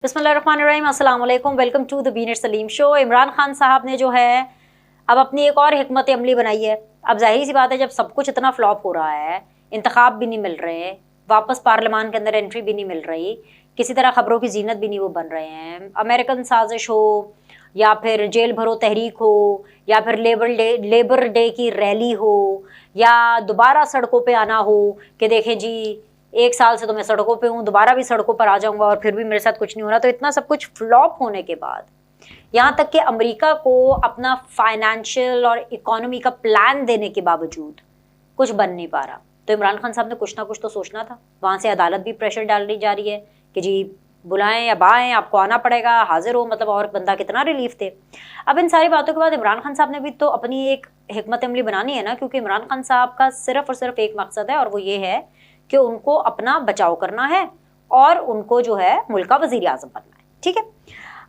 बिस्मिल्लाहिर्रहमानिर्रहीम, अस्सलाम वालेकुम, वेलकम टू द बीनर सलीम शो। इमरान खान साहब ने जो है अब अपनी एक और हिकमत अमली बनाई है। अब जाहिर सी बात है, जब सब कुछ इतना फ्लॉप हो रहा है, इंतखाब भी नहीं मिल रहे, वापस पार्लियामान के अंदर एंट्री भी नहीं मिल रही, किसी तरह खबरों की जीनत भी नहीं वो बन रहे हैं, अमेरिकन साजिश हो या फिर जेल भरो तहरीक हो या फिर लेबर डे की रैली हो या दोबारा सड़कों पे आना हो कि देखें जी 1 साल से तो मैं सड़कों पे हूँ, दोबारा भी सड़कों पर आ जाऊंगा और फिर भी मेरे साथ कुछ नहीं हो रहा। तो इतना सब कुछ फ्लॉप होने के बाद यहाँ तक कि अमेरिका को अपना फाइनेंशियल और इकोनॉमी का प्लान देने के बावजूद कुछ बन नहीं पा रहा। तो इमरान खान साहब ने कुछ ना कुछ तो सोचना था। वहाँ से अदालत भी प्रेशर डाल रही जा रही है कि जी बुलाएं या बाएं, आपको आना पड़ेगा, हाजिर हो, मतलब और बंदा कितना रिलीफ थे। अब इन सारी बातों के बाद इमरान खान साहब ने भी तो अपनी एक हिकमत अमली बनानी है ना, क्योंकि इमरान खान साहब का सिर्फ और सिर्फ एक मकसद है और वो ये है कि उनको अपना बचाव करना है और उनको जो है मुल्क का वजीर आजम बनना है। ठीक है,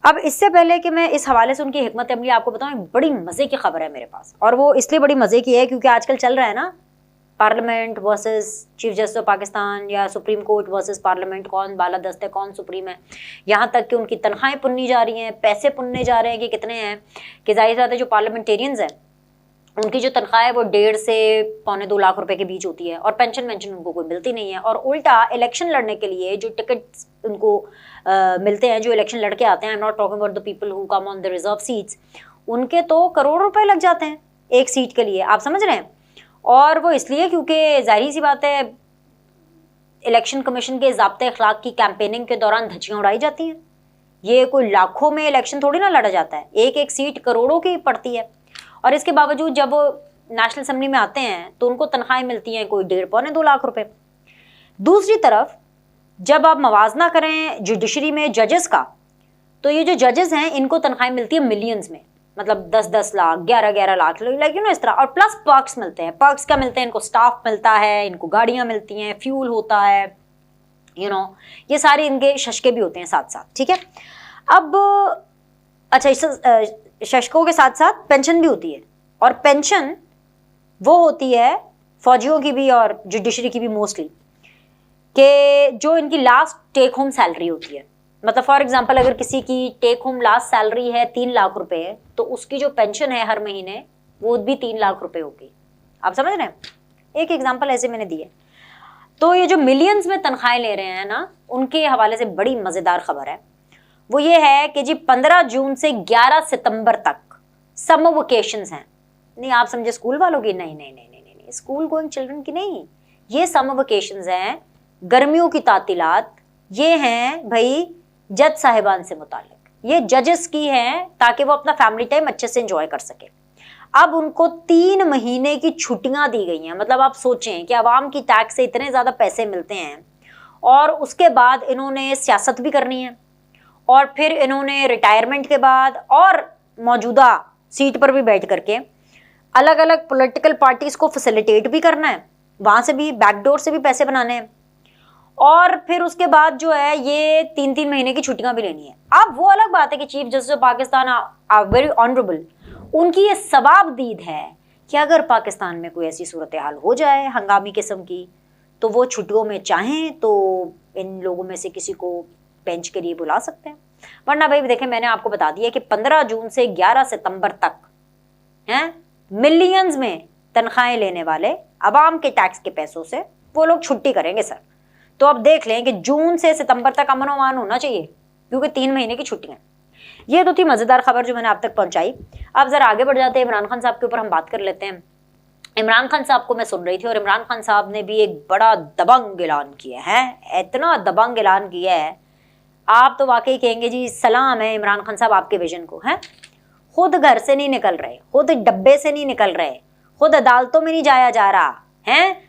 अब इससे पहले कि मैं इस हवाले से उनकी हिकमत अमली आपको बताऊं, बड़ी मजे की खबर है मेरे पास, और वो इसलिए बड़ी मजे की है क्योंकि आजकल चल रहा है ना parliament versus chief justice of Pakistan या सुप्रीम कोर्ट वर्सेस पार्लियामेंट, कौन बालादस्त है कौन सुप्रीम है। यहाँ तक कि उनकी तनख्वाहें पुननी जा रही हैं, पैसे पुनने जा रहे हैं कि कितने हैं, कि जाहिर बात है जो पार्लियामेंटेरियंस हैं उनकी जो तनख्वाह है वो 1.5 से पौने 2 लाख रुपए के बीच होती है और पेंशन उनको कोई मिलती नहीं है। और उल्टा इलेक्शन लड़ने के लिए जो टिकट्स उनको मिलते हैं, जो इलेक्शन लड़के आते हैं, I am not talking about the people who come on the reserve seats, उनके तो करोड़ रुपए लग जाते हैं एक सीट के लिए, आप समझ रहे हैं। और वो इसलिए क्योंकि जाहिर सी बात है इलेक्शन कमीशन के ज़ाब्ते अखलाक की कैंपेनिंग के दौरान धज्जियाँ उड़ाई जाती हैं। ये कोई लाखों में इलेक्शन थोड़ी ना लड़ा जाता है, एक एक सीट करोड़ों की पड़ती है। और इसके बावजूद जब वो नेशनल असेंबली में आते हैं तो उनको तनख्वाहें मिलती हैं कोई 1.5 पौने 2 लाख रुपए। दूसरी तरफ जब आप मवाजना करें जुडिशरी में जजेस का, तो ये जो जजेस हैं इनको तनख्वाहें मिलती है मिलियंस में, मतलब 10-10 lakh, 11-11 lakh, like you know इस तरह। और प्लस पर्क्स मिलते हैं। पर्क्स क्या मिलते हैं? इनको स्टाफ मिलता है, इनको गाड़ियां मिलती हैं, फ्यूल होता है, यू नो ये सारे इनके शशके भी होते हैं साथ साथ। ठीक है, अब अच्छा इस शशकों के साथ साथ पेंशन भी होती है, और पेंशन वो होती है फौजियों की भी और जुडिशरी की भी मोस्टली, कि जो इनकी लास्ट टेक होम सैलरी होती है। मतलब फॉर एग्जांपल अगर किसी की टेक होम लास्ट सैलरी है 3 लाख रुपए, तो उसकी जो पेंशन है हर महीने वो भी 3 लाख रुपए होगी। आप समझ रहे हैं, एक एग्जाम्पल ऐसे मैंने दिए। तो ये जो मिलियंस में तनख्वाहें ले रहे हैं ना, उनके हवाले से बड़ी मजेदार खबर है। वो ये है कि जी 15 जून से 11 सितंबर तक समर वेकेशंस हैं। नहीं आप समझे स्कूल वालों की, नहीं नहीं नहीं नहीं नहीं, स्कूल गोइंग चिल्ड्रन की नहीं, ये समर वेकेशंस हैं, गर्मियों की तातीलात। ये हैं भाई जज साहिबान से मुताल्लिक, ये जजेस की हैं ताकि वो अपना फैमिली टाइम अच्छे से एंजॉय कर सके। अब उनको 3 महीने की छुट्टियां दी गई हैं। मतलब आप सोचें कि अवाम की टैक्स से इतने ज्यादा पैसे मिलते हैं और उसके बाद इन्होंने सियासत भी करनी है, और फिर इन्होंने रिटायरमेंट के बाद और मौजूदा सीट पर भी बैठ करके अलग अलग पॉलिटिकल पार्टीज को फैसिलिटेट भी करना है, वहां से भी बैकडोर से भी पैसे बनाने हैं, और फिर उसके बाद जो है ये 3-3 महीने की छुट्टियां भी लेनी है। अब वो अलग बात है कि chief justice of Pakistan are very honourable, उनकी ये सवाबदीद है कि अगर पाकिस्तान में कोई ऐसी सूरत हाल हो जाए हंगामी किस्म की, तो वो छुट्टियों में चाहें तो इन लोगों में से किसी को बेंच के लिए बुला सकते हैं। वरना भाई देखें, मैंने आपको बता दिया कि 15 जून से 11 सितंबर तक हैं मिलियंस में तनख्वाहें लेने वाले अवाम के टैक्स के पैसों से वो लोग छुट्टी करेंगे सर। तो अब देख लें कि जून से सितंबर तक अमन अमान होना चाहिए, क्योंकि 3 महीने की छुट्टियां। ये तो थी मजेदार खबर जो मैंने आप तक पहुंचाई। अब जरा आगे बढ़ जाते हैं, इमरान खान साहब के ऊपर हम बात कर लेते हैं। इमरान खान साहब को मैं सुन रही थी और इमरान खान साहब ने भी एक बड़ा दबंग ऐलान किया है, इतना दबंग ऐलान किया है आप तो वाकई कहेंगे जी सलाम है इमरान खान साहब आपके विजन को। हैं खुद घर से नहीं निकल रहे, खुद डब्बे से नहीं निकल रहे, खुद अदालतों में नहीं जाया जा रहा है।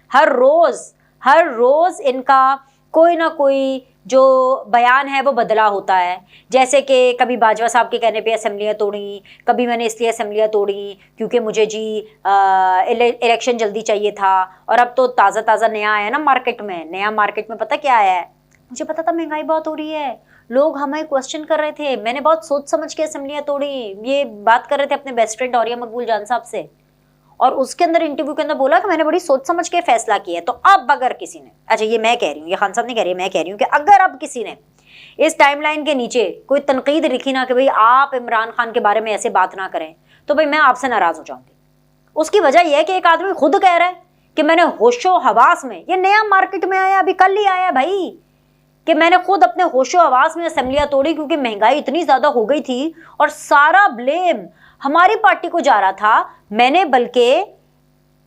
हर रोज इनका कोई ना कोई जो बयान है वो बदला होता है। जैसे कि कभी बाजवा साहब के कहने पे असेंबलियाँ तोड़ी, कभी मैंने इसलिए असेंबलियाँ तोड़ी क्योंकि मुझे जी इलेक्शन जल्दी चाहिए था। और अब तो ताज़ा ताज़ा नया आया ना मार्केट में, नया मार्केट में पता क्या आया है, मुझे पता था महंगाई बहुत हो रही है, लोग हमें क्वेश्चन कर रहे थे, मैंने बहुत सोच समझ के असेंबलियाँ तोड़ी। ये बात कर रहे थे अपने बेस्ट फ्रेंड औरिया मकबूल जान साहब से, और उसके अंदर इंटरव्यू के अंदर बोला कि मैंने बड़ी सोच समझ के फैसला किया है। तो अब अगर किसी ने, अच्छा ये मैं कह रही हूँ, ये खान साहब नहीं कह रही, मैं कह रही हूँ कि अगर अब किसी ने इस टाइमलाइन के नीचे कोई तनकीद लिखी ना कि भाई आप इमरान खान के बारे में ऐसे बात ना करें, तो भाई मैं आपसे नाराज हो जाऊंगी। उसकी वजह यह है कि एक आदमी खुद कह रहा है कि मैंने होशो हवास में, ये नया मार्केट में आया, अभी कल ही आया भाई, कि मैंने खुद अपने होशो हवास में असेंबलियां तोड़ी क्योंकि महंगाई इतनी ज्यादा हो गई थी और सारा ब्लेम हमारी पार्टी को जा रहा था। मैंने बल्कि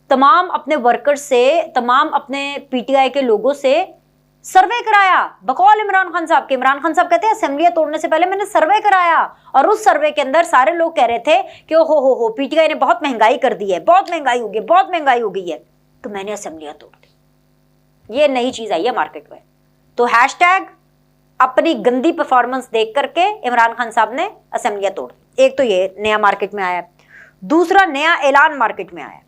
तमाम अपने वर्कर्स से, तमाम अपने पीटीआई के लोगों से सर्वे कराया बकौल इमरान खान साहब के। इमरान खान साहब कहते हैं असेंबलियां तोड़ने से पहले मैंने सर्वे कराया और उस सर्वे के अंदर सारे लोग कह रहे थे कि ओ हो पीटीआई ने बहुत महंगाई कर दी है, बहुत महंगाई हो गई, बहुत महंगाई हो गई है, तो मैंने असेंबलियां तोड़ दी। ये नई चीज आई है मार्केट में। तो हैशटैग अपनी गंदी परफॉर्मेंस देख करके इमरान खान साहब ने असेंबलियां तोड़ दी। एक तो ये नया मार्केट में आया। दूसरा नया ऐलान मार्केट में आया।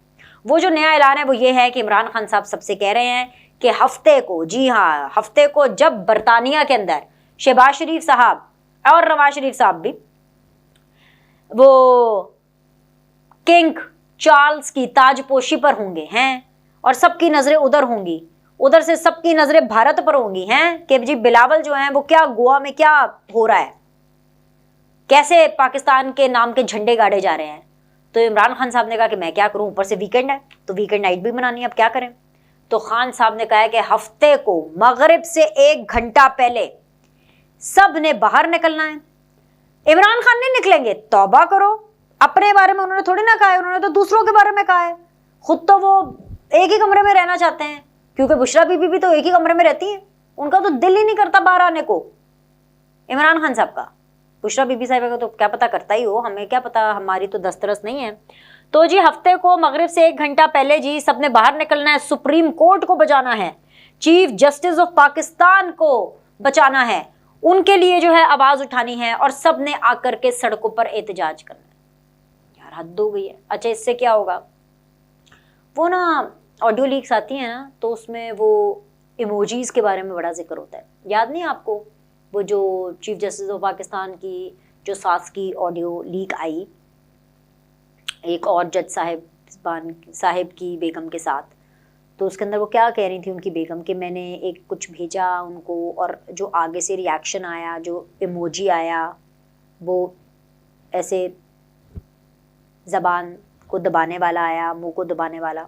वो जो नया ऐलान है वो ये है कि इमरान खान साहब सबसे कह रहे हैं कि हफ्ते को, जी हाँ हफ्ते को, जब बरतानिया के अंदर शहबाज शरीफ साहब और नवाज शरीफ साहब भी वो किंग चार्ल्स की ताजपोशी पर होंगे हैं और सबकी नजरें उधर होंगी, उधर से सबकी नजरें भारत पर होंगी हैं कि जी बिलावल जो हैं वो क्या गोवा में क्या हो रहा है, कैसे पाकिस्तान के नाम के झंडे गाड़े जा रहे हैं। तो इमरान खान साहब ने कहा कि मैं क्या करूं, ऊपर से वीकेंड है तो वीकेंड नाइट भी मनानी है, अब क्या करें। तो खान साहब ने कहा है कि हफ्ते को मगरिब से 1 घंटा पहले सब ने बाहर निकलना है। इमरान खान नहीं निकलेंगे, तौबा करो, अपने बारे में उन्होंने थोड़ी ना कहा है, उन्होंने तो दूसरों के बारे में कहा है। खुद तो वो एक ही कमरे में रहना चाहते हैं क्योंकि बुशरा बीबी भी तो एक ही कमरे में रहती है, उनका तो दिल ही नहीं करता बाहर आने को। इमरान खान साहब का, बुशरा बीबी साहिबा का तो क्या पता करता ही हो, हमें क्या पता, हमारी तो दस्तरस नहीं है। तो जी हफ्ते को मगरिब से 1 घंटा पहले जी सबने बाहर निकलना है, सुप्रीम कोर्ट को बचाना है, चीफ जस्टिस ऑफ पाकिस्तान को बचाना है, उनके लिए जो है आवाज उठानी है और सब ने आकर के सड़कों पर एहतजाज करना है। यार हद हो गई है। अच्छा इससे क्या होगा, वो ना ऑडियो लीक्स आती है ना तो उसमें वो इमोजीज के बारे में बड़ा जिक्र होता है, याद नहीं आपको, वो जो चीफ जस्टिस ऑफ पाकिस्तान की जो सास की ऑडियो लीक आई एक और जज साहिब की बेगम के साथ, तो उसके अंदर वो क्या कह रही थी उनकी बेगम कि मैंने एक कुछ भेजा उनको और जो आगे से रिएक्शन आया, जो इमोजी आया वो ऐसे ज़बान को दबाने वाला आया, मुंह को दबाने वाला,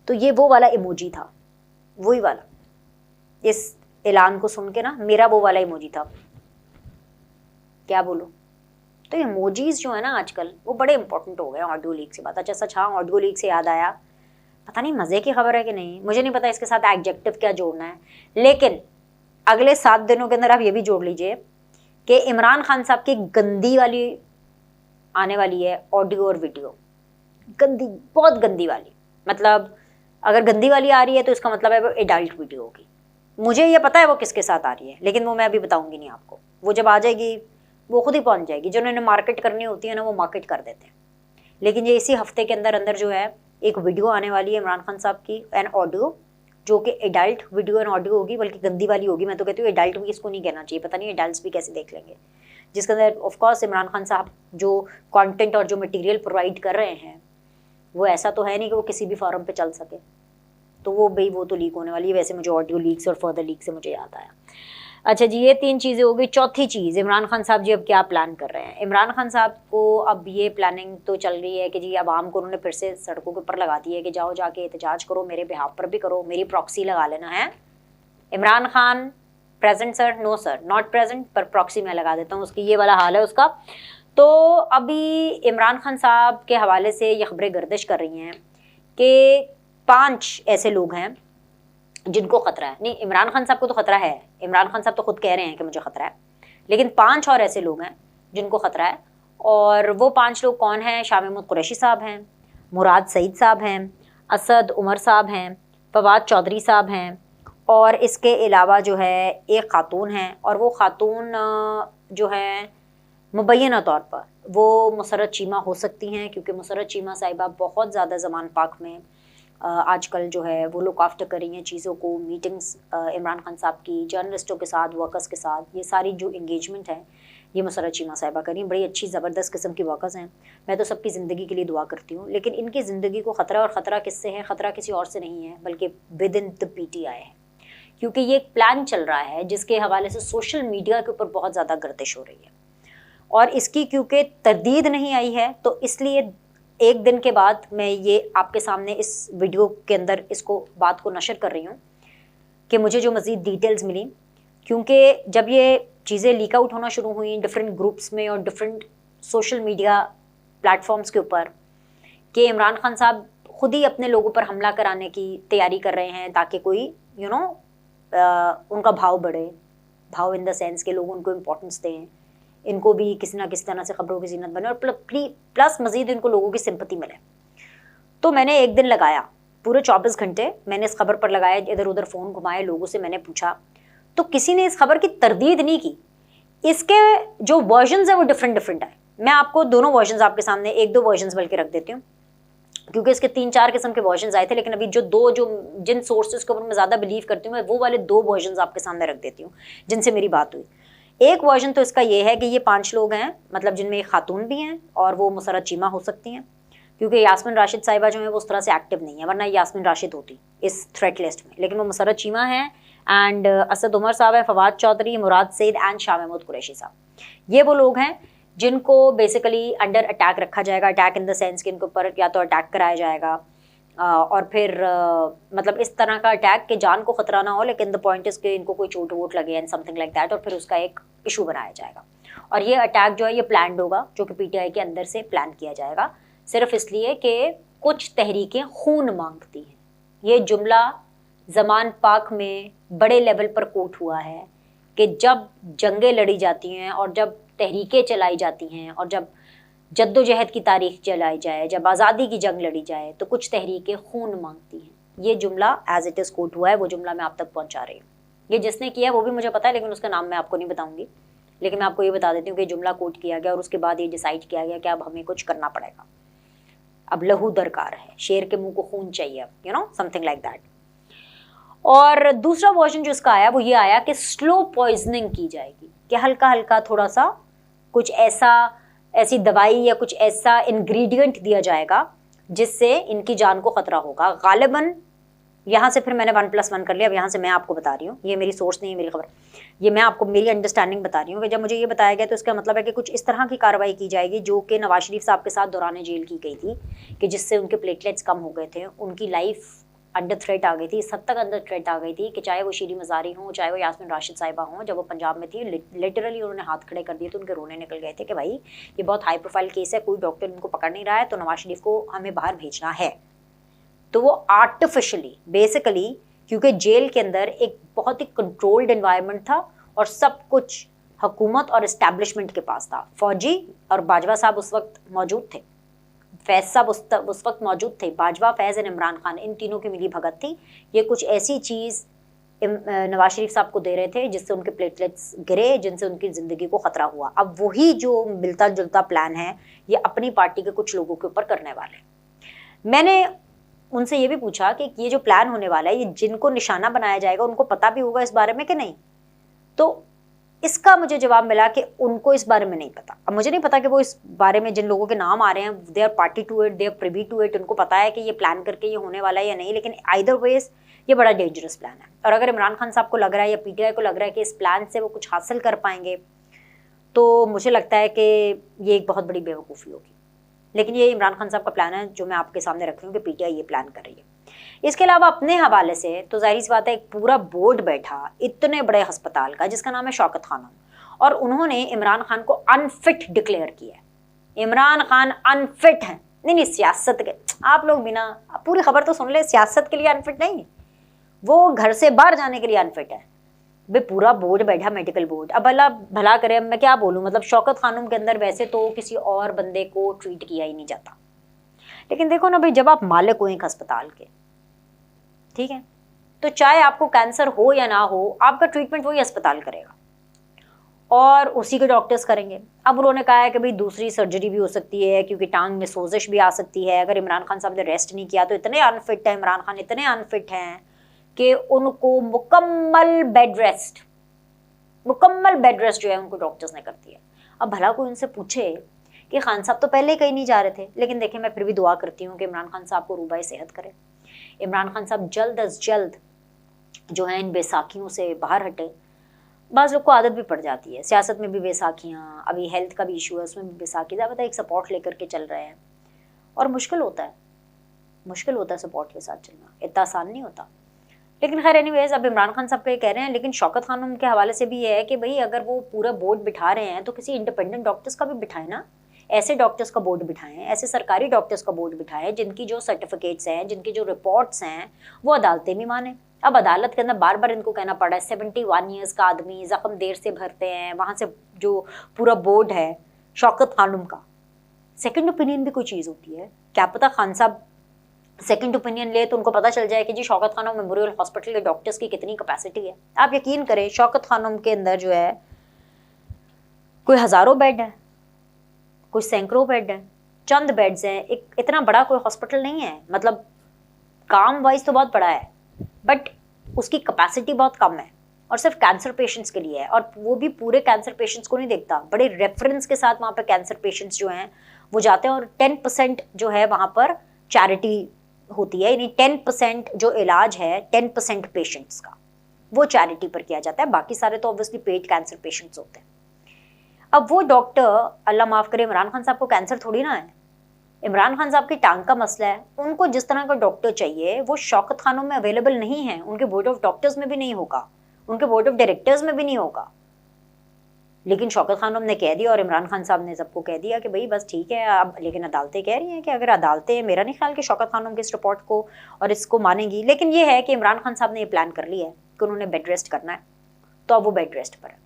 तो ये वो वाला इमोजी था, वही वाला। इस ऐलान को सुन के ना मेरा वो वाला इमोजी था, क्या बोलूं। तो इमोजीज जो है ना आजकल वो बड़े इंपॉर्टेंट हो गए ऑडियो लीक से बात। अच्छा सच, हाँ ऑडियो लीक से याद आया, पता नहीं मज़े की खबर है कि नहीं, मुझे नहीं पता इसके साथ एडजेक्टिव क्या जोड़ना है, लेकिन अगले 7 दिनों के अंदर आप ये भी जोड़ लीजिए कि इमरान खान साहब की गंदी वाली आने वाली है ऑडियो और वीडियो, गंदी, बहुत गंदी वाली। मतलब अगर गंदी वाली आ रही है तो इसका मतलब है वो एडल्ट वीडियो होगी। मुझे ये पता है वो किसके साथ आ रही है, लेकिन वो मैं अभी बताऊंगी नहीं आपको, वो जब आ जाएगी वो खुद ही पहुंच जाएगी। जो उन्होंने मार्केट करनी होती है ना वो मार्केट कर देते हैं। लेकिन ये इसी हफ्ते के अंदर अंदर जो है एक वीडियो आने वाली है इमरान खान साहब की एंड ऑडियो, जो कि एडल्ट वीडियो एंड ऑडियो होगी, बल्कि गंदी वाली होगी। मैं तो कहती हूँ एडल्ट भी इसको नहीं कहना चाहिए, पता नहीं एडल्ट्स भी कैसे देख लेंगे, जिसके अंदर ऑफकोर्स इमरान खान साहब जो कंटेंट और जो मटेरियल प्रोवाइड कर रहे हैं वो ऐसा तो है नहीं कि वो किसी भी फॉरम पे चल सके, तो वो भाई वो तो लीक होने वाली है। वैसे मुझे ऑडियो लीक्स और फर्दर लीक से मुझे याद आया। अच्छा जी, ये 3 चीज़ें हो गई। चौथी चीज़, इमरान खान साहब जी अब क्या प्लान कर रहे हैं। इमरान खान साहब को अब ये प्लानिंग तो चल रही है कि जी आवाम को उन्होंने फिर से सड़कों के ऊपर लगा दी है कि जाओ जाके एहतजाज करो, मेरे बिहाफ पर भी करो, मेरी प्रॉक्सी लगा लेना है। Imran Khan present sir, no sir, not present, पर प्रॉक्सी मैं लगा देता हूँ, उसकी ये वाला हाल है उसका। तो अभी इमरान खान साहब के हवाले से ये खबरें गर्दिश कर रही हैं कि 5 ऐसे लोग हैं जिनको खतरा है। नहीं, इमरान खान साहब को तो खतरा है, इमरान खान साहब तो खुद कह रहे हैं कि मुझे खतरा है, लेकिन 5 और ऐसे लोग हैं जिनको खतरा है। और वो 5 लोग कौन हैं? शाह महमूद कुरैशी साहब हैं, मुराद सईद साहब हैं, असद उमर साहब हैं, फवाद चौधरी साहब हैं, और इसके अलावा जो है एक खातून है, और वो खातून जो है मुबैना तौर पर वो मुसर्रत चीमा हो सकती हैं, क्योंकि मुसर्रत चीमा साहिबा बहुत ज़्यादा ज़मान पाक में आजकल जो है वो लुक आफ्टर कर रही हैं चीज़ों को। मीटिंग्स इमरान खान साहब की जर्नलिस्टों के साथ, वर्कर्स के साथ, ये सारी जो इंगेजमेंट है ये मुसर्रत चीमा साहिबा कर रही हैं। बड़ी अच्छी ज़बरदस्त किस्म की वर्कर्स हैं। मैं तो सबकी ज़िंदगी के लिए दुआ करती हूँ, लेकिन इनकी ज़िंदगी को ख़तरा, और ख़तरा किससे है? ख़तरा किसी और से नहीं है बल्कि विद इन द PTI है, क्योंकि ये एक प्लान चल रहा है जिसके हवाले से सोशल मीडिया के ऊपर बहुत ज़्यादा गर्दिश हो रही है, और इसकी क्योंकि तरदीद नहीं आई है तो इसलिए एक दिन के बाद मैं ये आपके सामने इस वीडियो के अंदर इसको बात को नशर कर रही हूँ कि मुझे जो मज़ीद डिटेल्स मिली, क्योंकि जब ये चीज़ें लीक आउट होना शुरू हुई डिफरेंट ग्रुप्स में और डिफरेंट सोशल मीडिया प्लेटफॉर्म्स के ऊपर कि इमरान खान साहब खुद ही अपने लोगों पर हमला कराने की तैयारी कर रहे हैं ताकि कोई उनका भाव बढ़े, भाव इन द सेंस के लोग उनको इम्पोर्टेंस दें, इनको भी किसी ना किसी तरह से खबरों की जीनत बने और प्लस मज़ीद इनको लोगों की सिंपत्ति मिले। तो मैंने एक दिन लगाया, पूरे 24 घंटे मैंने इस खबर पर लगाया, इधर उधर फ़ोन घुमाए, लोगों से मैंने पूछा, तो किसी ने इस खबर की तरदीद नहीं की। इसके जो वर्जन्स है वो डिफरेंट है। मैं आपको दोनों वर्जन्स आपके सामने, एक दो वर्जन्स बल्कि रख देती हूँ, क्योंकि इसके 3-4 किस्म के वर्जन्स आए थे, लेकिन अभी जो जिन सोर्सेज के ऊपर मैं ज़्यादा बिलीव करती हूँ, मैं वो वाले 2 वर्जन्स आपके सामने रख देती हूँ जिनसे मेरी बात हुई। एक वर्जन तो इसका ये है कि ये 5 लोग हैं, मतलब जिनमें एक खातून भी हैं और वो मुसर्रत चीमा हो सकती हैं, क्योंकि यास्मीन राशिद साहिबा जो है वो उस तरह से एक्टिव नहीं है, वरना यास्मीन राशिद होती इस थ्रेट लिस्ट में, लेकिन वो मुसर्रत चीमा है। एंड असद उमर साहब है, फवाद चौधरी, मुराद सईद एंड शाह महमूद कुरैशी साहब। ये वो लोग हैं जिनको बेसिकली अंडर अटैक रखा जाएगा, अटैक इन द सेंस कि इनके ऊपर या तो अटैक कराया जाएगा और फिर मतलब इस तरह का अटैक कि जान को खतरा ना हो, लेकिन द पॉइंट इज कि इनको कोई चोट वोट लगे एंड समथिंग लाइक दैट, और फिर उसका एक इशू बनाया जाएगा। और ये अटैक जो है ये प्लान्ड होगा, जो कि पीटीआई के अंदर से प्लान किया जाएगा, सिर्फ इसलिए कि कुछ तहरीकें खून मांगती हैं। ये जुमला ज़मान पाक में बड़े लेवल पर कोट हुआ है कि जब जंगें लड़ी जाती हैं और जब तहरीकें चलाई जाती हैं और जब जद्दोजहद की तारीख चलाई जाए, जब आज़ादी की जंग लड़ी जाए, तो कुछ तहरीकें खून मांगती हैं। ये जुमला एज इट इज़ कोट हुआ है, वो जुमला मैं आप तक पहुंचा रही हूँ। ये जिसने किया है वो भी मुझे पता है, लेकिन उसका नाम मैं आपको नहीं बताऊंगी, लेकिन मैं आपको ये बता देती हूँ कि जुमला कोट किया गया और उसके बाद ये डिसाइड किया गया कि अब हमें कुछ करना पड़ेगा, अब लहू दरकार है, शेर के मुंह को खून चाहिए, समथिंग लाइक दैट। और दूसरा वर्जन जो इसका आया वो ये आया कि स्लो पॉइजनिंग की जाएगी, कि हल्का हल्का थोड़ा सा कुछ ऐसी दवाई या कुछ ऐसा इंग्रेडिएंट दिया जाएगा जिससे इनकी जान को खतरा होगा। गालिबन यहाँ से फिर मैंने 1+1 कर लिया, अब यहाँ से मैं आपको बता रही हूँ, ये मेरी सोर्स नहीं है, मेरी खबर, ये मैं आपको मेरी अंडरस्टैंडिंग बता रही हूँ कि जब मुझे ये बताया गया तो इसका मतलब है कि कुछ इस तरह की कार्रवाई की जाएगी जो कि नवाज शरीफ साहब के साथ दौरान जेल की गई थी, कि जिससे उनके प्लेटलेट्स कम हो गए थे, उनकी लाइफ अंडर थ्रेट आ गई थी, इस हद तक अंडर थ्रेट आ गई थी कि चाहे वो शीरी मज़ारी हों, चाहे वो यास्मीन राशिद साहिबा हों, जब वो पंजाब में थी लिटरली उन्होंने हाथ खड़े कर दिए तो उनके रोने निकल गए थे कि भाई ये बहुत हाई प्रोफाइल केस है, कोई डॉक्टर उनको पकड़ नहीं रहा है, तो नवाज शरीफ को हमें बाहर भेजना है। तो वो आर्टिफिशली बेसिकली, क्योंकि जेल के अंदर एक बहुत ही कंट्रोल्ड एनवायरनमेंट था और सब कुछ हुकूमत और इस्टेब्लिशमेंट के पास था। फौजी और बाजवा साहब उस वक्त मौजूद थे, फैज़ साहब उस वक्त मौजूद थे, बाजवा, फैज़ एंड इमरान खान, इन तीनों की मिली भगत थी। ये कुछ ऐसी चीज़ नवाज शरीफ साहब को दे रहे थे जिससे उनके प्लेटलेट्स गिरे, जिनसे उनकी ज़िंदगी को ख़तरा हुआ। अब वही जो मिलता जुलता प्लान है ये अपनी पार्टी के कुछ लोगों के ऊपर करने वाले। मैंने उनसे ये भी पूछा कि ये जो प्लान होने वाला है, ये जिनको निशाना बनाया जाएगा उनको पता भी होगा इस बारे में कि नहीं। तो इसका मुझे जवाब मिला कि उनको इस बारे में नहीं पता। अब मुझे नहीं पता कि वो इस बारे में जिन लोगों के नाम आ रहे हैं, they are party to it, they are privy to it, उनको पता है कि ये प्लान करके ये होने वाला है या नहीं, लेकिन आइदर वेज ये बड़ा डेंजरस प्लान है। और अगर इमरान खान साहब को लग रहा है या पीटीआई को लग रहा है कि इस प्लान से वो कुछ हासिल कर पाएंगे, तो मुझे लगता है कि ये एक बहुत बड़ी बेवकूफ़ी होगी। लेकिन ये इमरान खान साहब का प्लान है जो मैं आपके सामने रख रही हूँ कि पीटीआई ये प्लान कर रही है। इसके अलावा अपने हवाले से तो जाहिर सी बात है एक पूरा बोर्ड बैठा इतने बड़े अस्पताल का जिसका नाम है शौकत खानम, और उन्होंने इमरान खान को अनफिट डिक्लेयर किया है। इमरान खान अनफिट हैं। नहीं, सियासत के आप लोग बिना पूरी खबर तो सुन ले, सियासत के लिए अनफिट नहीं, वो घर से बाहर जाने के लिए अनफिट है। बे पूरा बोर्ड बैठा, मेडिकल बोर्ड। अब अल्लाह भला करे, अब मैं क्या बोलूँ, मतलब शौकत खानम के अंदर वैसे तो किसी और बंदे को ट्रीट किया ही नहीं जाता, लेकिन देखो ना भाई, जब आप मालिक हो एक अस्पताल के, ठीक है, तो चाहे आपको कैंसर हो या ना हो, आपका ट्रीटमेंट वही अस्पताल करेगा और उसी के डॉक्टर्स करेंगे। अब उन्होंने कहा है कि भाई दूसरी सर्जरी भी हो सकती है क्योंकि टांग में सोजिश भी आ सकती है। अगर इमरान खान साहब ने रेस्ट नहीं किया तो इतने अनफिट है इमरान खान, इतने अनफिट हैं कि उनको मुकम्मल बेड रेस्ट जो है उनको डॉक्टर्स ने कर दिया। अब भला कोई उनसे पूछे कि खान साहब तो पहले ही कहीं नहीं जा रहे थे, लेकिन देखिए मैं फिर भी दुआ करती हूँ कि इमरान खान साहब को रूबाई सेहत करे, इमरान खान साहब जल्द अज जल्द जो है इन बैसाखियों से बाहर हटे। बाज़ लोग को आदत भी पड़ जाती है, सियासत में भी बैसाखियाँ, अभी हेल्थ का भी इशू है उसमें भी बैसाखी, ज़्यादा पता एक सपोर्ट लेकर के चल रहे हैं और मुश्किल होता है सपोर्ट के साथ चलना, इतना आसान नहीं होता। लेकिन खैर एनीवेज, अब इमरान खान साहब ये कह रहे हैं, लेकिन शौकत खानम के हवाले से भी ये है कि भाई अगर वो पूरा बोर्ड बिठा रहे हैं तो किसी इंडिपेंडेंट डॉक्टर्स का भी बिठाएं ना, ऐसे डॉक्टर्स का बोर्ड बिठाएं, ऐसे सरकारी डॉक्टर्स का बोर्ड बिठाएं जिनकी जो सर्टिफिकेट्स हैं, जिनकी जो रिपोर्ट्स हैं वो अदालतें भी माने। अब अदालत के अंदर बार बार इनको कहना पड़ रहा है 71 ईयर्स का आदमी, जख्म देर से भरते हैं, वहाँ से जो पूरा बोर्ड है शौकत खानम का, सेकेंड ओपिनियन भी कोई चीज़ होती है। क्या पता खान साहब सेकंड ओपिनियन ले तो उनको पता चल जाए कि जी शौकत खानम मेमोरियल हॉस्पिटल के डॉक्टर्स की कितनी कैपेसिटी है। आप यकीन करें शौकत खानम के अंदर जो है कोई हज़ारों बेड है, कोई सैकड़ों बेड है, चंद बेड्स हैं, एक इतना बड़ा कोई हॉस्पिटल नहीं है, मतलब काम वाइज तो बहुत बड़ा है बट उसकी कैपेसिटी बहुत कम है और सिर्फ कैंसर पेशेंट्स के लिए है, और वो भी पूरे कैंसर पेशेंट्स को नहीं देखता, बड़े रेफरेंस के साथ वहाँ पर कैंसर पेशेंट्स जो हैं वो जाते हैं और 10% जो है वहाँ पर चैरिटी होती है, यानी 10% जो इलाज है 10% पेशेंट्स का वो चैरिटी पर किया जाता है, बाकी सारे तो ऑब्वियसली पेड कैंसर पेशेंट्स होते हैं। अब वो डॉक्टर, अल्लाह माफ़ करे, इमरान खान साहब को कैंसर थोड़ी ना है, इमरान खान साहब की टांग का मसला है, उनको जिस तरह का डॉक्टर चाहिए वो शौकत खानों में अवेलेबल नहीं है, उनके बोर्ड ऑफ डॉक्टर्स में भी नहीं होगा, उनके बोर्ड ऑफ डायरेक्टर्स में भी नहीं होगा। लेकिन शौकत खानम ने कह दिया और इमरान खान साहब ने सबको कह दिया कि भाई बस ठीक है अब, लेकिन अदालतें कह रही हैं कि अगर अदालतें, मेरा नहीं ख्याल कि शौकत खानम की इस रिपोर्ट को और इसको मानेंगी, लेकिन ये है कि इमरान खान साहब ने ये प्लान कर लिया है कि उन्होंने बेड रेस्ट करना है, तो अब वो बेड रेस्ट पर है।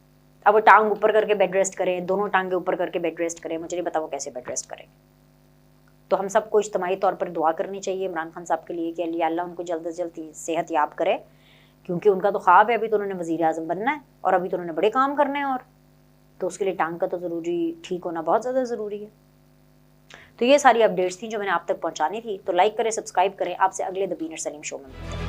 अब वो टांग ऊपर करके बेड रेस्ट करें, दोनों टांगे ऊपर करके बेड रेस्ट करें, मुझे नहीं पता वो कैसे बेड रेस्ट करेंगे। तो हम सबको इज्तिमाई तौर पर दुआ करनी चाहिए इमरान खान साहब के लिए कि अल्लाह उनको जल्द से जल्द सेहत याब करे, क्योंकि उनका तो ख्वाब है, अभी तो उन्होंने वज़ीर आज़म बनना है और अभी तो उन्होंने बड़े काम करने हैं, और तो उसके लिए टांग का तो ज़रूरी ठीक होना बहुत ज़्यादा ज़रूरी है। तो ये सारी अपडेट्स थी जो मैंने आप तक पहुंचानी थी। तो लाइक करें, सब्सक्राइब करें। आपसे अगले द बीनर सलीम शो में मिलते हैं।